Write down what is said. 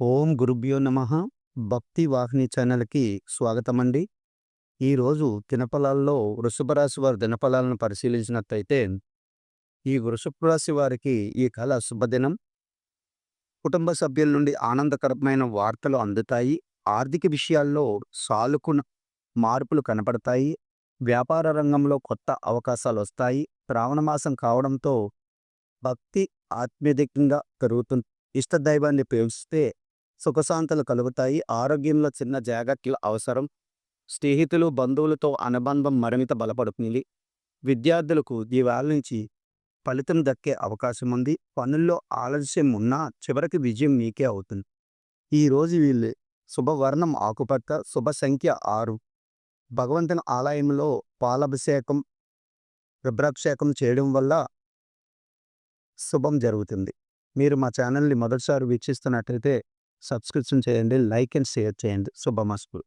ఓం గురుభ్యో నమః. భక్తి వాహిని ఛానల్‌కి స్వాగతమండి. ఈరోజు దినఫలాల్లో వృషభ రాశి వారి దినఫలాలను పరిశీలించినట్టయితే, ఈ వృషభ రాశి వారికి ఈ కల శుభదినం. కుటుంబ సభ్యుల నుండి ఆనందకరమైన వార్తలు అందుతాయి. ఆర్థిక విషయాల్లో సానుకూల మార్పులు కనపడతాయి. వ్యాపార రంగంలో కొత్త అవకాశాలొస్తాయి. శ్రావణ మాసం కావడంతో భక్తి ఆత్మీయకంగా పెరుగుతుంది. ఇష్టదైవాన్ని పూజిస్తే సుఖశాంతులు కలుగుతాయి. ఆరోగ్యంలో చిన్న జాగ్రత్తలు అవసరం. స్నేహితులు, బంధువులతో అనుబంధం మరింత బలపడుతుంది. విద్యార్థులకు ఇవాళ నుంచి ఫలితం దక్కే అవకాశం ఉంది. పనుల్లో ఆలస్యం ఉన్నా చివరికి విజయం మీకే అవుతుంది. ఈరోజు వీళ్ళు శుభవర్ణం ఆకుపచ్చ, శుభ సంఖ్య 6. భగవంతుని ఆలయంలో పాలాభిషేకం, రుద్రాభిషేకం చేయడం వల్ల శుభం జరుగుతుంది. మీరు మా ఛానల్‌ని మొదటిసారి వీక్షిస్తున్నట్టయితే సబ్స్క్రిప్షన్ చేయండి, లైక్ అండ్ షేర్ చేయండి. శుభమస్తు.